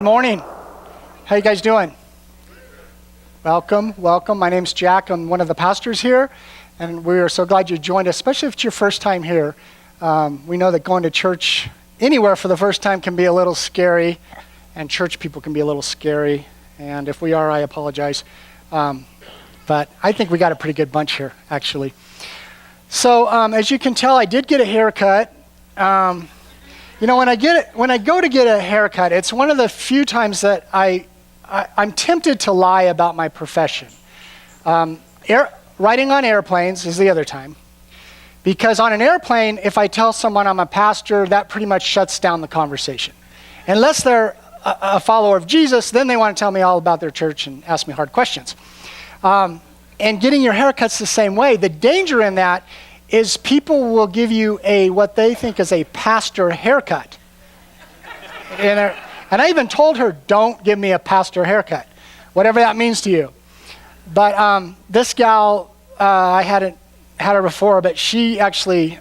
Morning. How you guys doing? Welcome. My name's Jack. I'm one of the pastors here, and we are so glad you joined us, especially if it's your first time here. We know that going to church anywhere for the first time can be a little scary, and church people can be a little scary, and if we are, I apologize. But I think we got a pretty good bunch here, actually. So as you can tell, I did get a haircut. When I go to get a haircut, it's one of the few times that I'm tempted to lie about my profession. Riding on airplanes is the other time. Because on an airplane, if I tell someone I'm a pastor, that pretty much shuts down the conversation. Unless they're a follower of Jesus, then they want to tell me all about their church and ask me hard questions. And getting your haircut's the same way. The danger in that is people will give you what they think is a pastor haircut. And I even told her, don't give me a pastor haircut, whatever that means to you. But this gal, I hadn't had her before, but she actually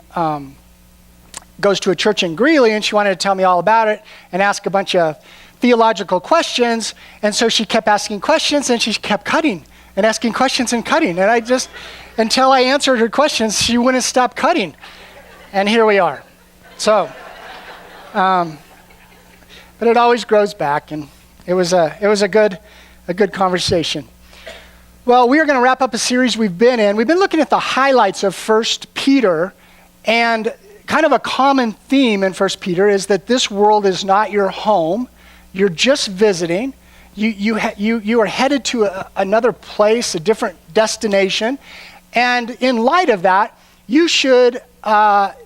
goes to a church in Greeley, and she wanted to tell me all about it and ask a bunch of theological questions. And so she kept asking questions, and she kept cutting and asking questions and cutting. And until I answered her questions, she wouldn't stop cutting. And here we are. So, but it always grows back, and it was a good conversation. Well, we are going to wrap up a series we've been in. We've been looking at the highlights of 1 Peter, and kind of a common theme in 1 Peter is that this world is not your home. You're just visiting. You are headed to another place, a different destination, and in light of that, you should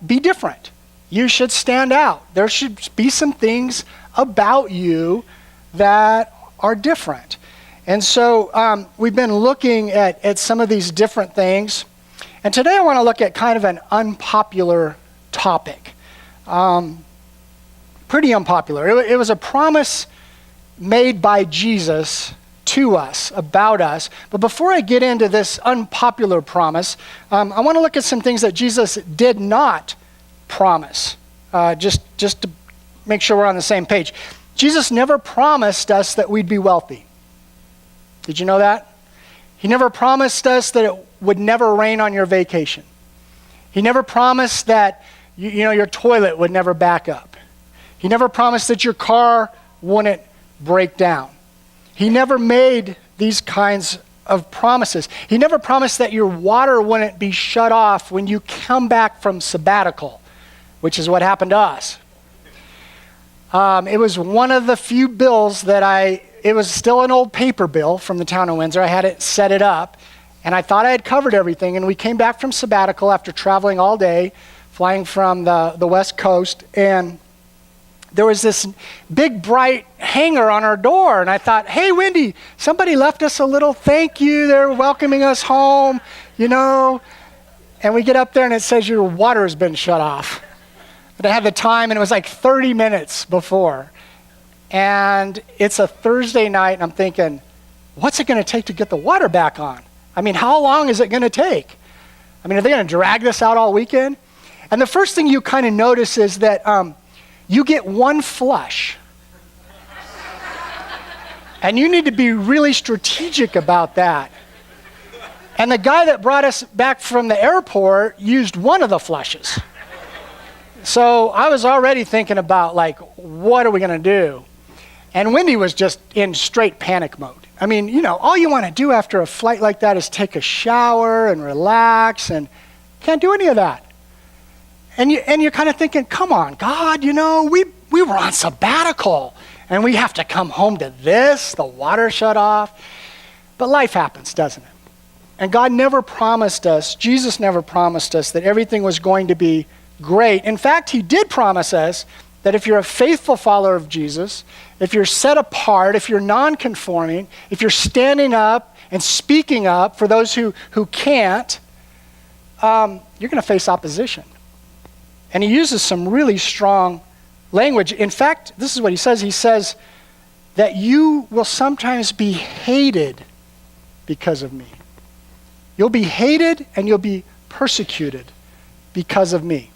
be different. You should stand out. There should be some things about you that are different. And so we've been looking at some of these different things, and today I want to look at kind of an unpopular topic. Pretty unpopular. It was a promise made by Jesus to us, about us. But before I get into this unpopular promise, I want to look at some things that Jesus did not promise, just to make sure we're on the same page. Jesus never promised us that we'd be wealthy. Did you know that? He never promised us that it would never rain on your vacation. He never promised that your toilet would never back up. He never promised that your car wouldn't break down. He never made these kinds of promises. He never promised that your water wouldn't be shut off when you come back from sabbatical, which is what happened to us. It was one of the few bills that it was still an old paper bill from the town of Windsor. I had it set it up, and I thought I had covered everything, and we came back from sabbatical after traveling all day, flying from the West Coast, and there was this big bright hanger on our door, and I thought, hey, Wendy, somebody left us a little thank you. They're welcoming us home, And we get up there, and it says your water has been shut off. But I had the time, and it was like 30 minutes before. And it's a Thursday night, and I'm thinking, what's it going to take to get the water back on? I mean, how long is it going to take? I mean, are they going to drag this out all weekend? And the first thing you kind of notice is that you get one flush. And you need to be really strategic about that. And the guy that brought us back from the airport used one of the flushes. So I was already thinking about, what are we going to do? And Wendy was just in straight panic mode. I mean, all you want to do after a flight like that is take a shower and relax, and can't do any of that. And you're kind of thinking, come on, God, we were on sabbatical, and we have to come home to this, the water shut off. But life happens, doesn't it? And God never promised us, Jesus never promised us that everything was going to be great. In fact, he did promise us that if you're a faithful follower of Jesus, if you're set apart, if you're non-conforming, if you're standing up and speaking up for those who can't, you're going to face opposition. And he uses some really strong language. In fact, this is what he says. He says that you will sometimes be hated because of me. You'll be hated and you'll be persecuted because of me.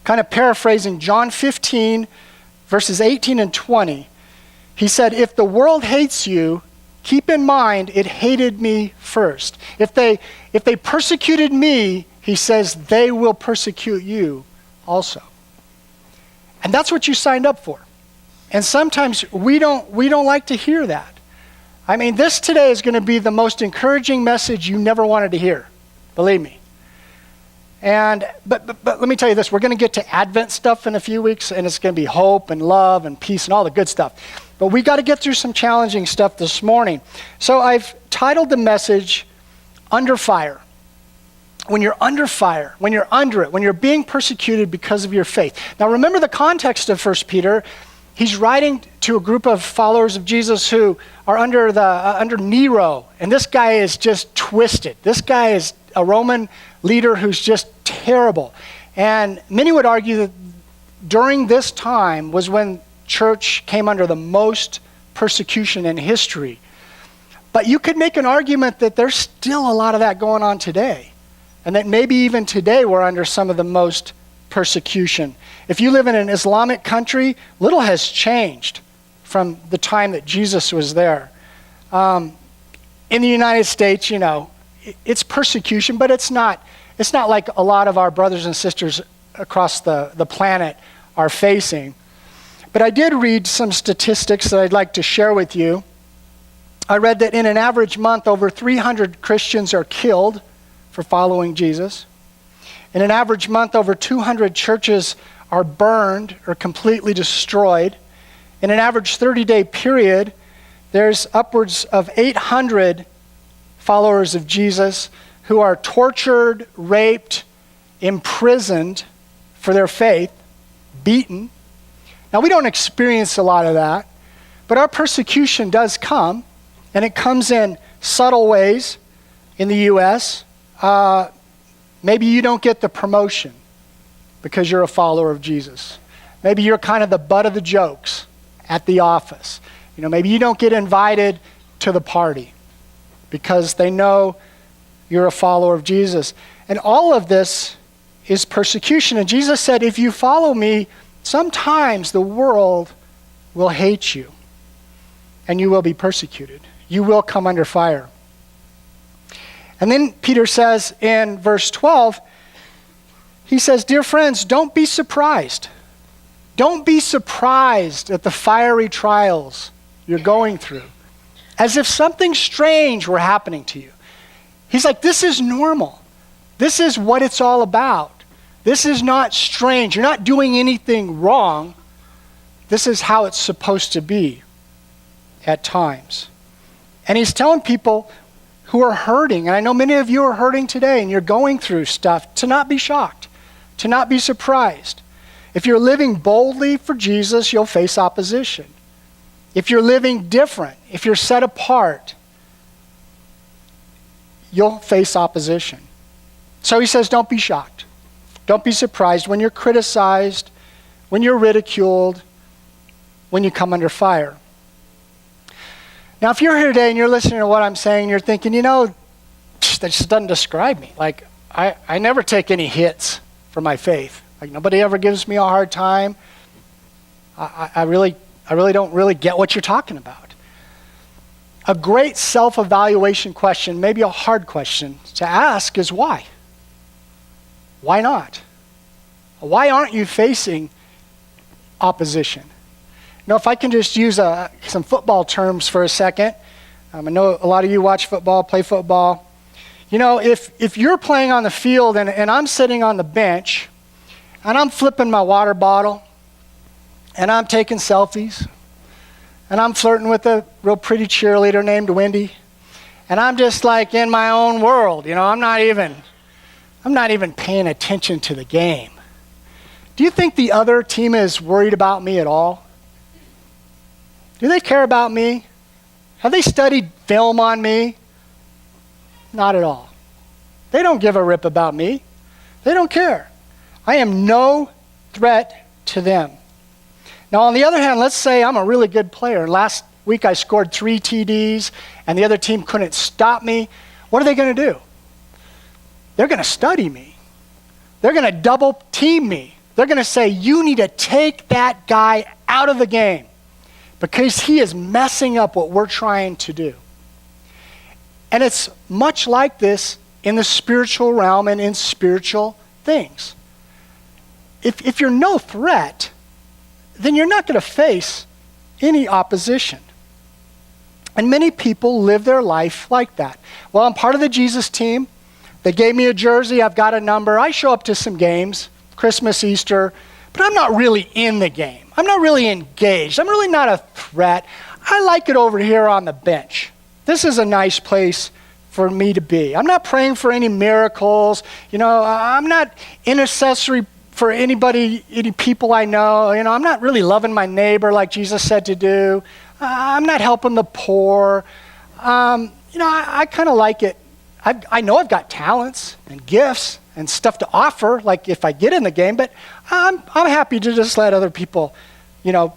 Kind of paraphrasing John 15, verses 18 and 20, He said, if the world hates you, keep in mind it hated me first. If they persecuted me, he says, they will persecute you also. And that's what you signed up for. And sometimes we don't like to hear that. I mean, this today is going to be the most encouraging message you never wanted to hear. Believe me. But let me tell you this, we're going to get to Advent stuff in a few weeks, and it's going to be hope and love and peace and all the good stuff. But we got to get through some challenging stuff this morning. So I've titled the message, Under Fire. When you're under fire, when you're under it, when you're being persecuted because of your faith. Now remember the context of 1 Peter. He's writing to a group of followers of Jesus who are under Nero, and this guy is just twisted. This guy is a Roman leader who's just terrible. And many would argue that during this time was when church came under the most persecution in history. But you could make an argument that there's still a lot of that going on today, and that maybe even today we're under some of the most persecution. If you live in an Islamic country, little has changed from the time that Jesus was there. In the United States, you know, it's persecution, but it's not like a lot of our brothers and sisters across the planet are facing. But I did read some statistics that I'd like to share with you. I read that in an average month, over 300 Christians are killed for following Jesus. In an average month, over 200 churches are burned or completely destroyed. In an average 30-day period, there's upwards of 800 followers of Jesus who are tortured, raped, imprisoned for their faith, beaten. Now, we don't experience a lot of that, but our persecution does come, and it comes in subtle ways in the U.S. Maybe you don't get the promotion because you're a follower of Jesus. Maybe you're kind of the butt of the jokes at the office. You know, maybe you don't get invited to the party because they know you're a follower of Jesus. And all of this is persecution. And Jesus said, if you follow me, sometimes the world will hate you and you will be persecuted. You will come under fire. And then Peter says in verse 12, he says, dear friends, don't be surprised. Don't be surprised at the fiery trials you're going through, as if something strange were happening to you. He's like, this is normal. This is what it's all about. This is not strange. You're not doing anything wrong. This is how it's supposed to be at times. And he's telling people who are hurting, and I know many of you are hurting today and you're going through stuff, to not be shocked, to not be surprised. If you're living boldly for Jesus, you'll face opposition. If you're living different, if you're set apart, you'll face opposition. So he says, don't be shocked. Don't be surprised when you're criticized, when you're ridiculed, when you come under fire. Now, if you're here today and you're listening to what I'm saying, you're thinking, you know, that just doesn't describe me. Like, I never take any hits for my faith. Like, nobody ever gives me a hard time. I really don't really get what you're talking about. A great self-evaluation question, maybe a hard question to ask, is why? Why not? Why aren't you facing opposition? Now, if I can just use some football terms for a second. I know a lot of you watch football, play football. You know, if you're playing on the field and I'm sitting on the bench and I'm flipping my water bottle and I'm taking selfies and I'm flirting with a real pretty cheerleader named Wendy and I'm just like in my own world, you know, I'm not even paying attention to the game. Do you think the other team is worried about me at all? Do they care about me? Have they studied film on me? Not at all. They don't give a rip about me. They don't care. I am no threat to them. Now, on the other hand, let's say I'm a really good player. Last week I scored 3 TDs and the other team couldn't stop me. What are they going to do? They're going to study me. They're going to double team me. They're going to say, you need to take that guy out of the game because he is messing up what we're trying to do. And it's much like this in the spiritual realm and in spiritual things. If you're no threat, then you're not going to face any opposition. And many people live their life like that. Well, I'm part of the Jesus team. They gave me a jersey. I've got a number. I show up to some games, Christmas, Easter, but I'm not really in the game. I'm not really engaged. I'm really not a threat. I like it over here on the bench. This is a nice place for me to be. I'm not praying for any miracles. I'm not intercessory for anybody, any people I know. I'm not really loving my neighbor like Jesus said to do. I'm not helping the poor. I kind of like it. I know I've got talents and gifts and stuff to offer, like if I get in the game, but I'm happy to just let other people,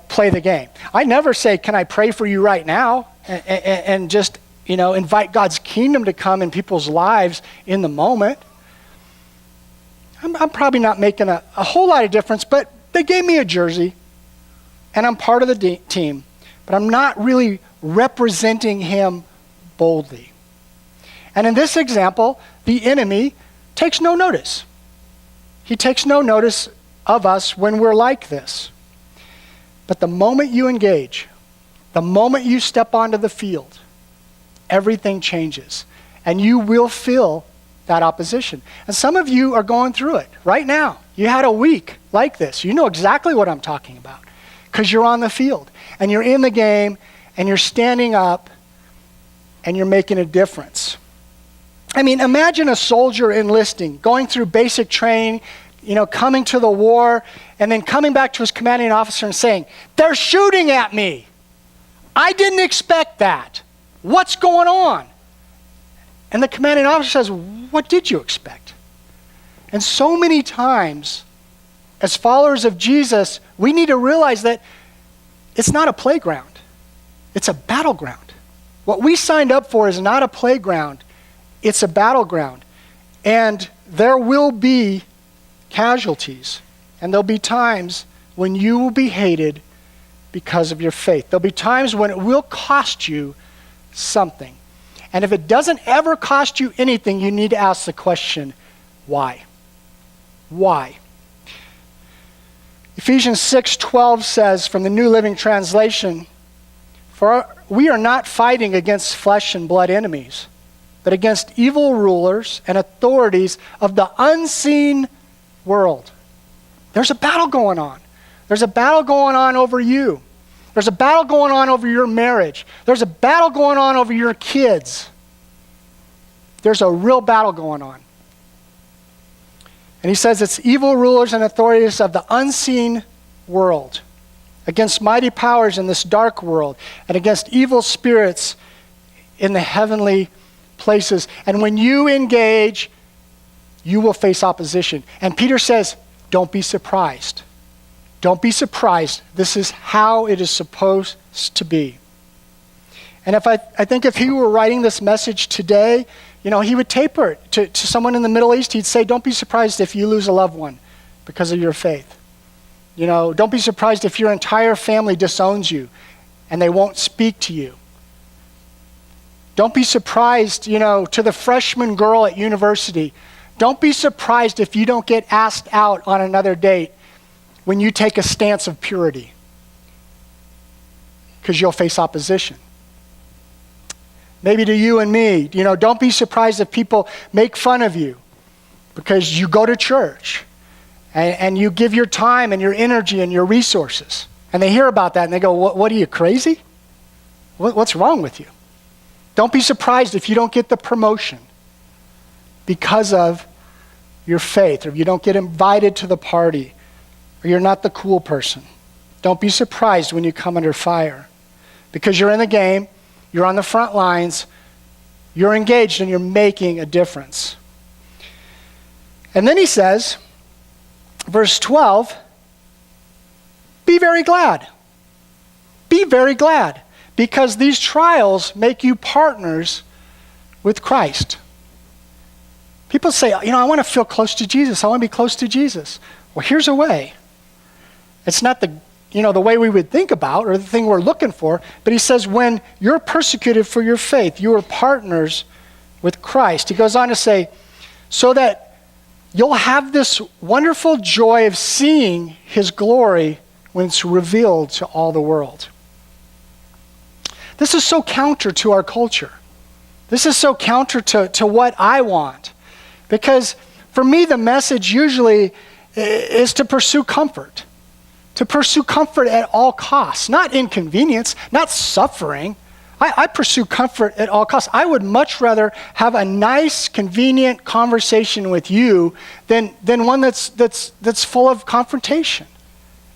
play the game. I never say, can I pray for you right now? And just, invite God's kingdom to come in people's lives in the moment. I'm probably not making a whole lot of difference, but they gave me a jersey, and I'm part of the team, but I'm not really representing him boldly. And in this example, the enemy takes no notice. He takes no notice of us when we're like this. But the moment you engage, the moment you step onto the field, everything changes, and you will feel that opposition. And some of you are going through it right now. You had a week like this. You know exactly what I'm talking about because you're on the field and you're in the game and you're standing up and you're making a difference. I mean, imagine a soldier enlisting, going through basic training, coming to the war, and then coming back to his commanding officer and saying, "They're shooting at me. I didn't expect that. What's going on?" And the commanding officer says, "What did you expect?" And so many times, as followers of Jesus, we need to realize that it's not a playground. It's a battleground. What we signed up for is not a playground. It's a battleground. And there will be casualties. And there'll be times when you will be hated because of your faith. There'll be times when it will cost you something. And if it doesn't ever cost you anything, you need to ask the question, why? Why? Ephesians 6:12 says from the New Living Translation, "For we are not fighting against flesh and blood enemies, but against evil rulers and authorities of the unseen world." There's a battle going on. There's a battle going on over you. There's a battle going on over your marriage. There's a battle going on over your kids. There's a real battle going on. And he says it's evil rulers and authorities of the unseen world, against mighty powers in this dark world, and against evil spirits in the heavenly places. And when you engage, you will face opposition. And Peter says, don't be surprised. Don't be surprised. This is how it is supposed to be. And I think if he were writing this message today, he would taper it to someone in the Middle East. He'd say, don't be surprised if you lose a loved one because of your faith. Don't be surprised if your entire family disowns you and they won't speak to you. Don't be surprised, to the freshman girl at university. Don't be surprised if you don't get asked out on another date when you take a stance of purity, because you'll face opposition. Maybe to you and me, don't be surprised if people make fun of you because you go to church and you give your time and your energy and your resources. And they hear about that and they go, what are you, crazy? What's wrong with you? Don't be surprised if you don't get the promotion because of your faith, or if you don't get invited to the party, or you're not the cool person. Don't be surprised when you come under fire, because you're in the game, you're on the front lines, you're engaged, and you're making a difference. And then he says, verse 12, be very glad. Be very glad, because these trials make you partners with Christ. People say, I want to feel close to Jesus. I want to be close to Jesus. Well, here's a way. It's not the the way we would think about or the thing we're looking for. But he says, when you're persecuted for your faith, you are partners with Christ. He goes on to say, so that you'll have this wonderful joy of seeing his glory when it's revealed to all the world. This is so counter to our culture. This is so counter to what I want. Because for me, the message usually is to pursue comfort. To pursue comfort at all costs. Not inconvenience, not suffering. I pursue comfort at all costs. I would much rather have a nice, convenient conversation with you than one that's full of confrontation.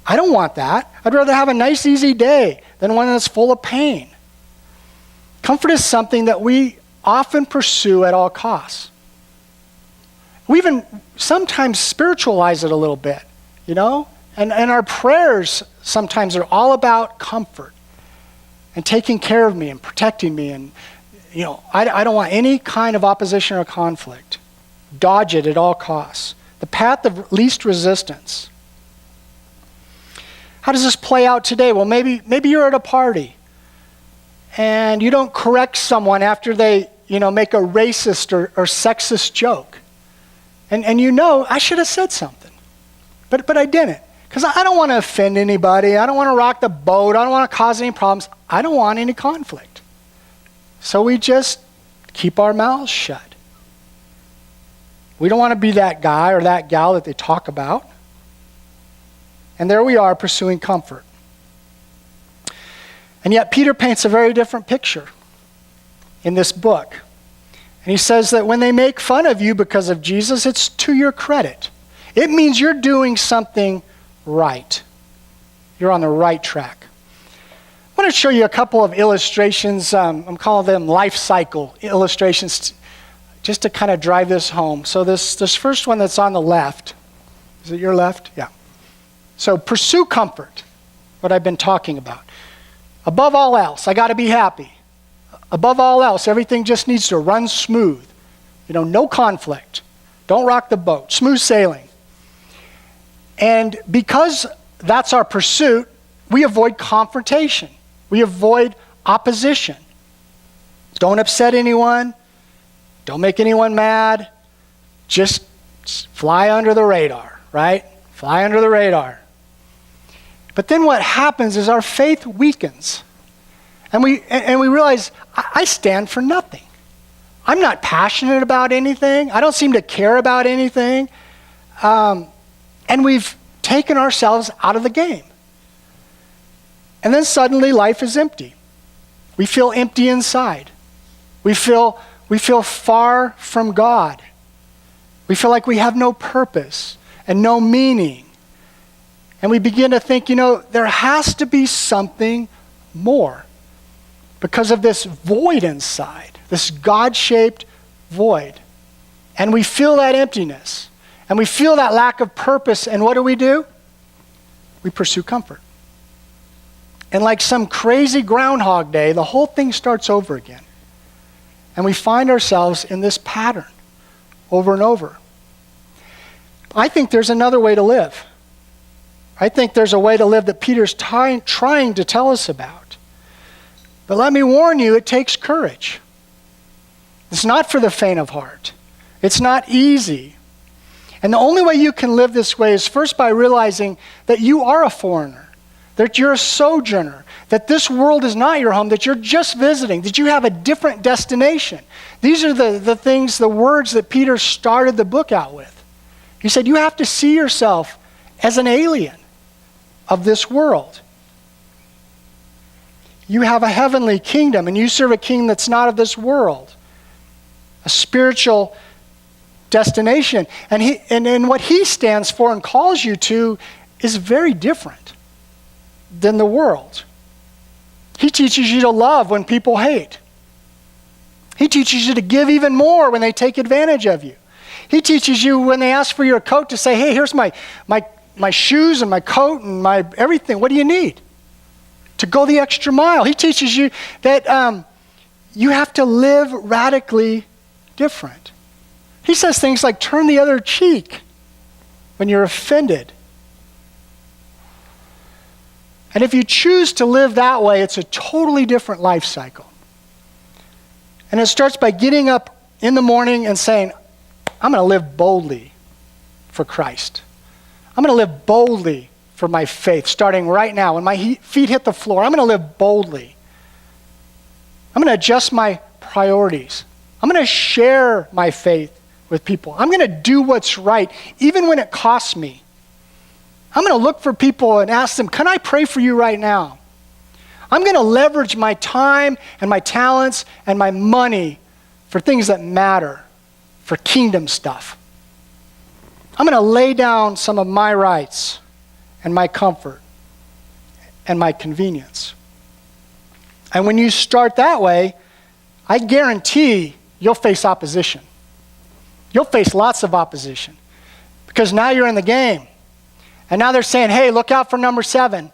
I don't want that. I'd rather have a nice, easy day than one that's full of pain. Comfort is something that we often pursue at all costs. We even sometimes spiritualize it a little bit, And our prayers sometimes are all about comfort and taking care of me and protecting me. And, I don't want any kind of opposition or conflict. Dodge it at all costs. The path of least resistance. How does this play out today? Well, maybe you're at a party and you don't correct someone after they, make a racist or sexist joke. And I should have said something. But I didn't. Because I don't want to offend anybody. I don't want to rock the boat. I don't want to cause any problems. I don't want any conflict. So we just keep our mouths shut. We don't want to be that guy or that gal that they talk about. And there we are pursuing comfort. And yet Peter paints a very different picture in this book. And he says that when they make fun of you because of Jesus, it's to your credit. It means you're doing something right. You're on the right track. I want to show you a couple of illustrations. I'm calling them life cycle illustrations just to kind of drive this home. So this first one that's on the left, is it your left? Yeah. So pursue comfort, what I've been talking about. Above all else, I got to be happy. Above all else, everything just needs to run smooth. No conflict. Don't rock the boat. Smooth sailing. And because that's our pursuit, we avoid confrontation. We avoid opposition. Don't upset anyone. Don't make anyone mad. Just fly under the radar, right? Fly under the radar. But then what happens is our faith weakens. And we realize, I stand for nothing. I'm not passionate about anything. I don't seem to care about anything. And we've taken ourselves out of the game. And then suddenly life is empty. We feel empty inside. We feel far from God. We feel like we have no purpose and no meaning. And we begin to think, there has to be something more because of this void inside, this God-shaped void. And we feel that emptiness. And we feel that lack of purpose, and what do? We pursue comfort. And like some crazy Groundhog Day, the whole thing starts over again. And we find ourselves in this pattern over and over. I think there's another way to live. I think there's a way to live that Peter's trying to tell us about. But let me warn you, it takes courage. It's not for the faint of heart. It's not easy. And the only way you can live this way is first by realizing that you are a foreigner, that you're a sojourner, that this world is not your home, that you're just visiting, that you have a different destination. These are the things, the words that Peter started the book out with. He said, you have to see yourself as an alien of this world. You have a heavenly kingdom, and you serve a king that's not of this world. A spiritual destination. And what he stands for and calls you to is very different than the world. He teaches you to love when people hate. He teaches you to give even more when they take advantage of you. He teaches you when they ask for your coat to say, hey, here's my shoes and my coat and my everything. What do you need? To go the extra mile. He teaches you that you have to live radically different. He says things like turn the other cheek when you're offended. And if you choose to live that way, it's a totally different life cycle. And it starts by getting up in the morning and saying, I'm going to live boldly for Christ. I'm going to live boldly for my faith, starting right now. When my feet hit the floor, I'm going to live boldly. I'm going to adjust my priorities. I'm going to share my faith with people. I'm going to do what's right, even when it costs me. I'm going to look for people and ask them, can I pray for you right now? I'm going to leverage my time and my talents and my money for things that matter, for kingdom stuff. I'm going to lay down some of my rights and my comfort and my convenience. And when you start that way, I guarantee you'll face opposition. You'll face lots of opposition because now you're in the game. And now they're saying, hey, look out for number 7.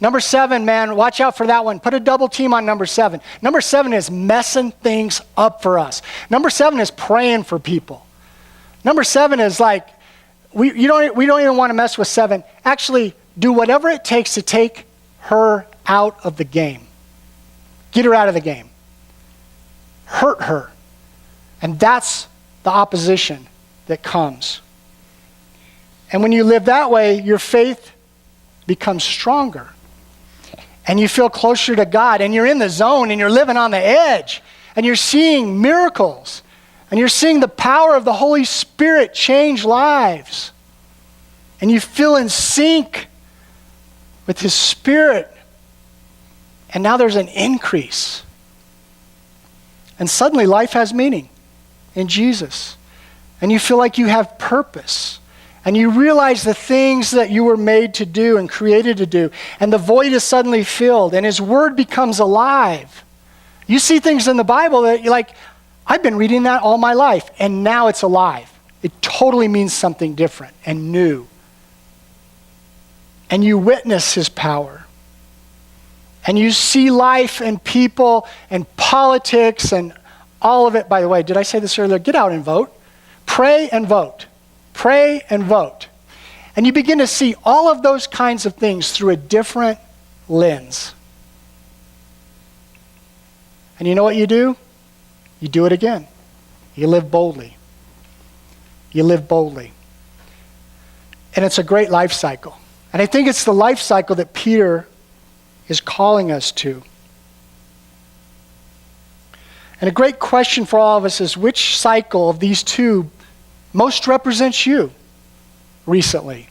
Number 7, man, watch out for that one. Put a double team on number 7. Number 7 is messing things up for us. Number 7 is praying for people. Number 7 is like, we don't even want to mess with 7. Actually, do whatever it takes to take her out of the game. Get her out of the game. Hurt her. And that's the opposition that comes. And when you live that way, your faith becomes stronger. And you feel closer to God, and you're in the zone, and you're living on the edge, and you're seeing miracles, and you're seeing the power of the Holy Spirit change lives. And you feel in sync with His Spirit. And now there's an increase. And suddenly life has meaning in Jesus. And you feel like you have purpose. And you realize the things that you were made to do and created to do. And the void is suddenly filled. And His Word becomes alive. You see things in the Bible that you're like, I've been reading that all my life. And now it's alive. It totally means something different and new. And you witness His power. And you see life and people and politics and all of it. By the way, did I say this earlier? Get out and vote. Pray and vote. Pray and vote. And you begin to see all of those kinds of things through a different lens. And you know what you do? You do it again. You live boldly. You live boldly. And it's a great life cycle. And I think it's the life cycle that Peter is calling us to. And a great question for all of us is, which cycle of these two most represents you recently?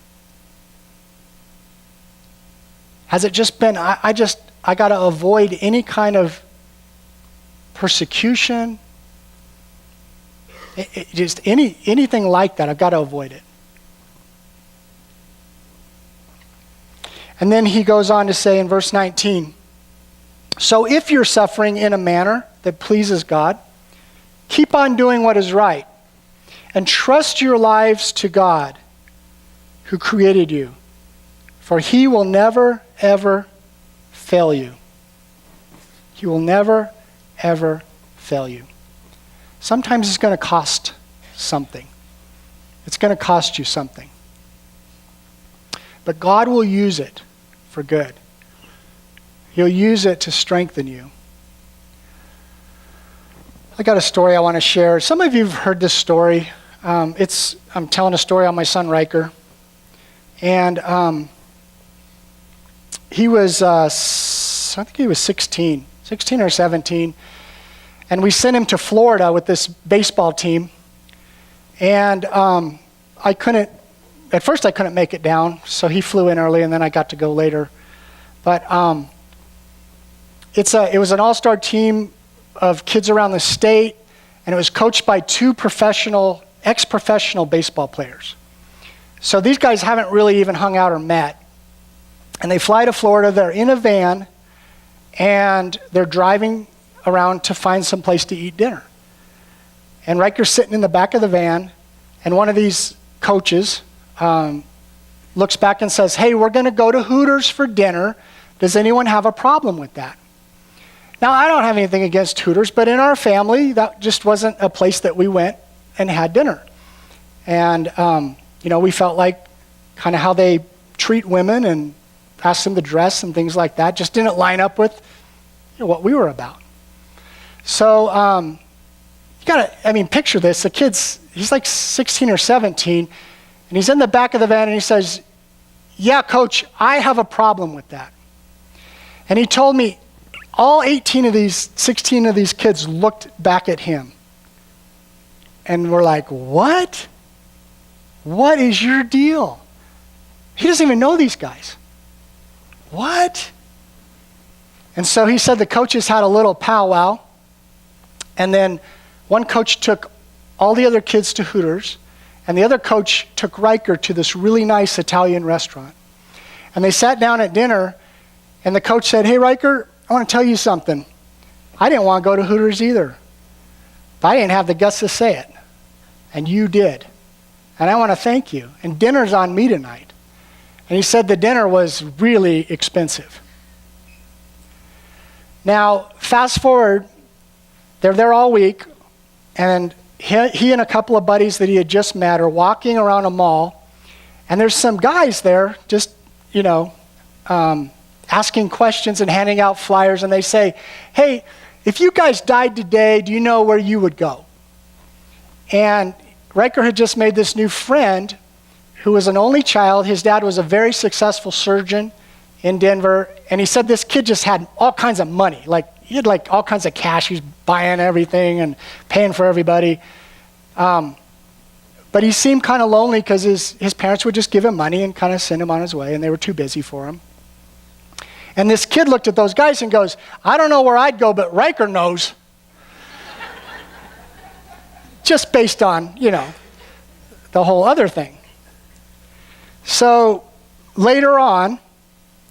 Has it just been, I got to avoid any kind of persecution? Just anything like that, I've got to avoid it. And then he goes on to say in verse 19, so if you're suffering in a manner that pleases God, keep on doing what is right. And trust your lives to God, who created you. For He will never, ever fail you. He will never, ever fail you. Sometimes it's going to cost something. It's going to cost you something. But God will use it for good. He'll use it to strengthen you. I got a story I want to share. Some of you have heard this story. I'm telling a story on my son Riker. And he was, I think he was 16 or 17. And we sent him to Florida with this baseball team. And at first I couldn't make it down, so he flew in early and then I got to go later. But it was an all-star team of kids around the state, and it was coached by 2 ex-professional baseball players. So these guys haven't really even hung out or met. And they fly to Florida, they're in a van, and they're driving around to find some place to eat dinner. And Riker's sitting in the back of the van, and one of these coaches looks back and says, hey, we're going to go to Hooters for dinner. Does anyone have a problem with that? Now, I don't have anything against Hooters, but in our family, that just wasn't a place that we went and had dinner. And, we felt like kind of how they treat women and asked them to dress and things like that. Just didn't line up with what we were about. So you got to, picture this. The kid's, he's like 16 or 17, and he's in the back of the van, and he says, yeah, coach, I have a problem with that. And he told me all 16 of these kids looked back at him. And we're like, what? What is your deal? He doesn't even know these guys. What? And so he said the coaches had a little powwow. And then one coach took all the other kids to Hooters. And the other coach took Riker to this really nice Italian restaurant. And they sat down at dinner. And the coach said, hey, Riker, I want to tell you something. I didn't want to go to Hooters either. But I didn't have the guts to say it. And you did. And I want to thank you. And dinner's on me tonight. And he said the dinner was really expensive. Now, fast forward, they're there all week, and he and a couple of buddies that he had just met are walking around a mall, and there's some guys there just, asking questions and handing out flyers, and they say, hey, if you guys died today, do you know where you would go? And Riker had just made this new friend who was an only child. His dad was a very successful surgeon in Denver. And he said this kid just had all kinds of money. He had all kinds of cash. He was buying everything and paying for everybody. But he seemed kind of lonely because his parents would just give him money and kind of send him on his way, and they were too busy for him. And this kid looked at those guys and goes, I don't know where I'd go, but Riker knows. Just based on, the whole other thing. So later on,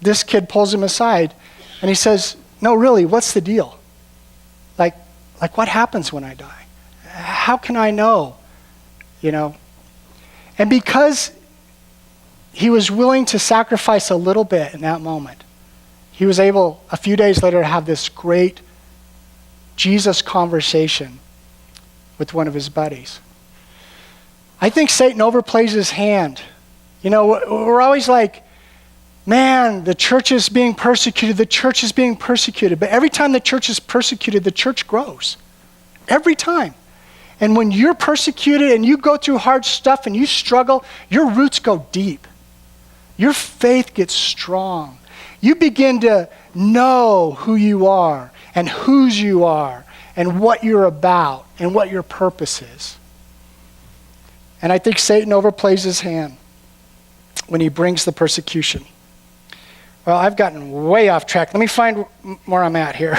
this kid pulls him aside and he says, no, really, what's the deal? Like what happens when I die? How can I know? And because he was willing to sacrifice a little bit in that moment, he was able, a few days later, to have this great Jesus conversation with one of his buddies. I think Satan overplays his hand. We're always like, man, the church is being persecuted, the church is being persecuted. But every time the church is persecuted, the church grows. Every time. And when you're persecuted and you go through hard stuff and you struggle, your roots go deep. Your faith gets strong. You begin to know who you are and whose you are and what you're about and what your purpose is. And I think Satan overplays his hand when he brings the persecution. Well, I've gotten way off track. Let me find where I'm at here.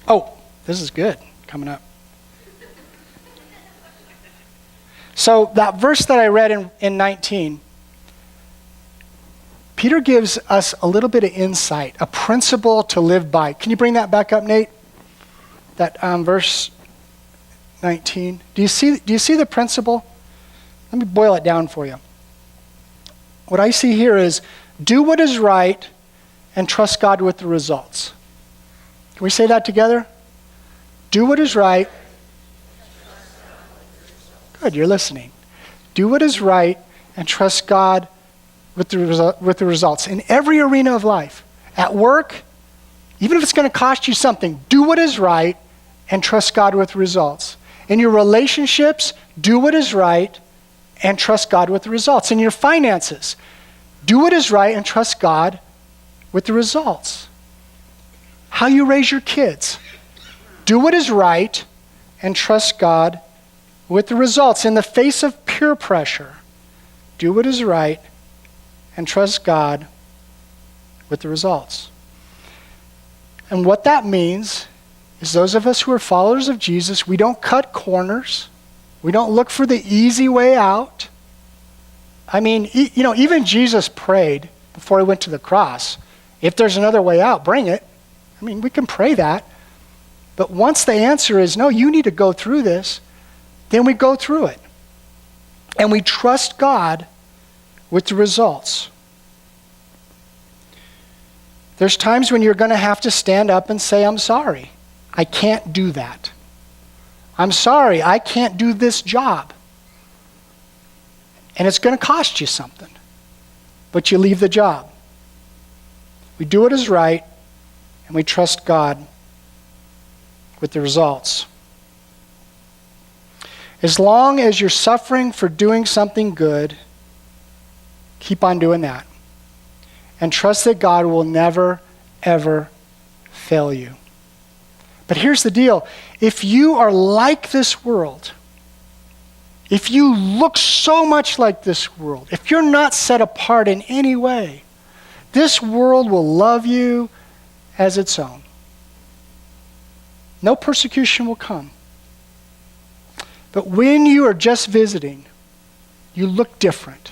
Oh, this is good coming up. So that verse that I read in 19, Peter gives us a little bit of insight, a principle to live by. Can you bring that back up, Nate? That verse 19. Do you see the principle? Let me boil it down for you. What I see here is do what is right and trust God with the results. Can we say that together? Do what is right. Good, you're listening. Do what is right and trust God with the results. In every arena of life, at work, even if it's going to cost you something, do what is right and trust God with results. In your relationships, do what is right and trust God with the results. In your finances, do what is right and trust God with the results. How you raise your kids, do what is right and trust God with the results. In the face of peer pressure, do what is right and trust God with the results. And what that means is those of us who are followers of Jesus, we don't cut corners. We don't look for the easy way out. I mean, even Jesus prayed before he went to the cross, if there's another way out, bring it. I mean, we can pray that. But once the answer is, no, you need to go through this, then we go through it. And we trust God with the results. There's times when you're going to have to stand up and say, I'm sorry. I can't do that. I'm sorry, I can't do this job. and it's going to cost you something, but you leave the job. We do what is right, and we trust God with the results. As long as you're suffering for doing something good, keep on doing that. And trust that God will never, ever fail you. But here's the deal. If you are like this world, if you look so much like this world, if you're not set apart in any way, this world will love you as its own. No persecution will come. But when you are just visiting, you look different.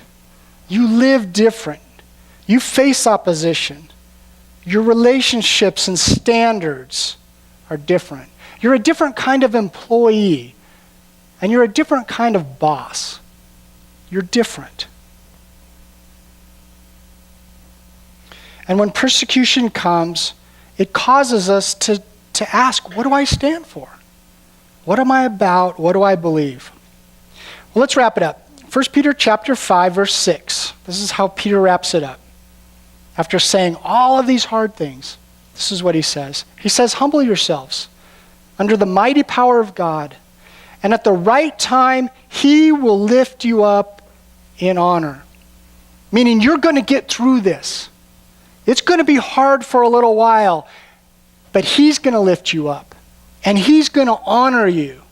You live different. You face opposition. Your relationships and standards are different. You're a different kind of employee, and you're a different kind of boss. You're different. And when persecution comes, it causes us to ask, what do I stand for? What am I about? What do I believe? Well, let's wrap it up. 1 Peter chapter 5, verse 6. This is how Peter wraps it up. After saying all of these hard things, this is what he says. He says, humble yourselves under the mighty power of God, and at the right time, he will lift you up in honor. Meaning you're going to get through this. It's going to be hard for a little while, but he's going to lift you up. And he's going to honor you.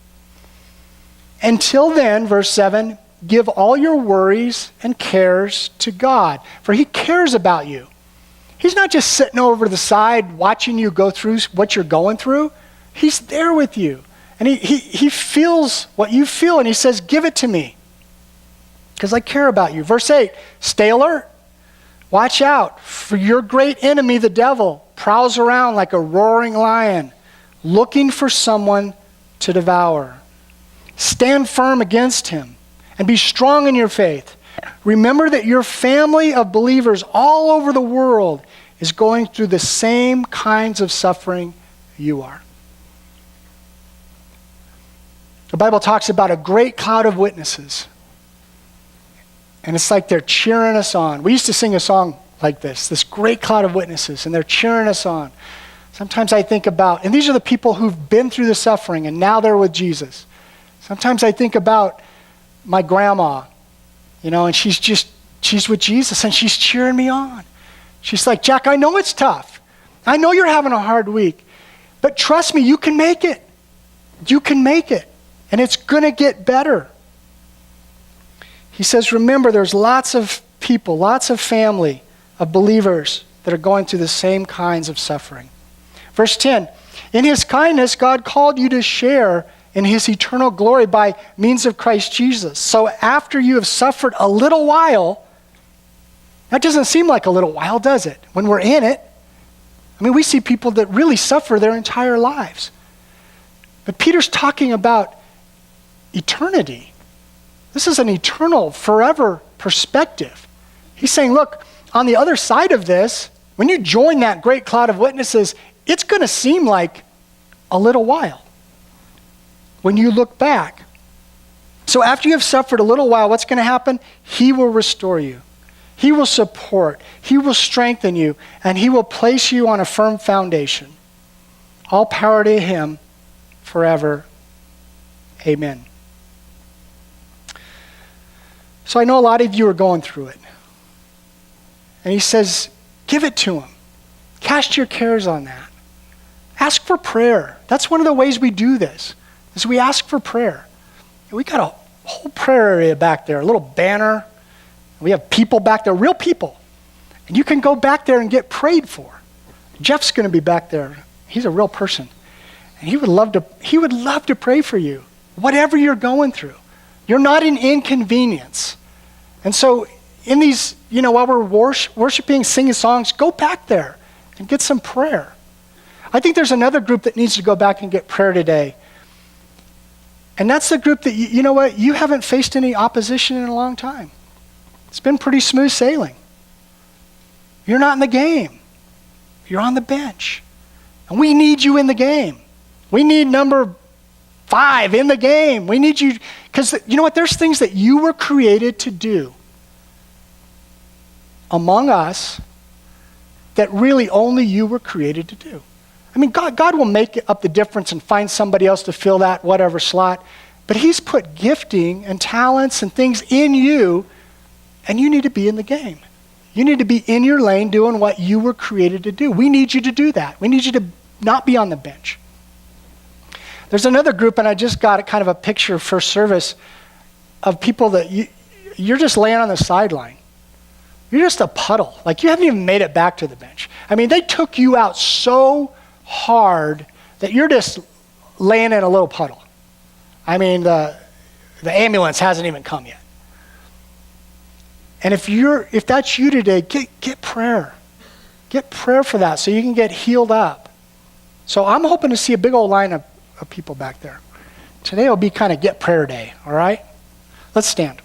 Until then, verse 7, give all your worries and cares to God, for he cares about you. He's not just sitting over to the side watching you go through what you're going through. He's there with you. And he feels what you feel, and he says, give it to me, because I care about you. Verse 8, stay alert. Watch out, for your great enemy, the devil, prowls around like a roaring lion, looking for someone to devour. Stand firm against him and be strong in your faith. Remember that your family of believers all over the world is going through the same kinds of suffering you are. The Bible talks about a great cloud of witnesses. And it's like they're cheering us on. We used to sing a song like this great cloud of witnesses, and they're cheering us on. Sometimes I think about, and these are the people who've been through the suffering and now they're with Jesus. Sometimes I think about my grandma, and she's with Jesus and she's cheering me on. She's like, Jack, I know it's tough. I know you're having a hard week, but trust me, you can make it. You can make it, and it's going to get better. He says, remember, there's lots of people, lots of family of believers that are going through the same kinds of suffering. Verse 10, in his kindness, God called you to share in his eternal glory by means of Christ Jesus. So after you have suffered a little while, that doesn't seem like a little while, does it? When we're in it. I mean, we see people that really suffer their entire lives. But Peter's talking about eternity. This is an eternal, forever perspective. He's saying, look, on the other side of this, when you join that great cloud of witnesses, it's going to seem like a little while when you look back. So after you have suffered a little while, what's going to happen? He will restore you. He will support. He will strengthen you, and he will place you on a firm foundation. All power to him forever. Amen. So I know a lot of you are going through it. And he says, give it to him. Cast your cares on that. Ask for prayer. That's one of the ways we do this, is we ask for prayer. And we got a whole prayer area back there, a little banner. We have people back there, real people. And you can go back there and get prayed for. Jeff's going to be back there. He's a real person. And he would love to pray for you, whatever you're going through. You're not an inconvenience. And so in these, while we're worshiping, singing songs, go back there and get some prayer. I think there's another group that needs to go back and get prayer today. And that's the group that, you know what, you haven't faced any opposition in a long time. It's been pretty smooth sailing. You're not in the game. You're on the bench. And we need you in the game. We need number 5 in the game. We need you, Because you know what? There's things that you were created to do among us that really only you were created to do. I mean, God will make up the difference and find somebody else to fill that whatever slot, but he's put gifting and talents and things in you, and you need to be in the game. You need to be in your lane doing what you were created to do. We need you to do that. We need you to not be on the bench. There's another group, and I just got kind of a picture first service of people that you're just laying on the sideline. You're just a puddle. Like you haven't even made it back to the bench. I mean, they took you out so hard that you're just laying in a little puddle. I mean, the ambulance hasn't even come yet. And if that's you today, get prayer. Get prayer for that so you can get healed up. So I'm hoping to see a big old line of people back there. Today will be kind of get prayer day, all right? Let's stand.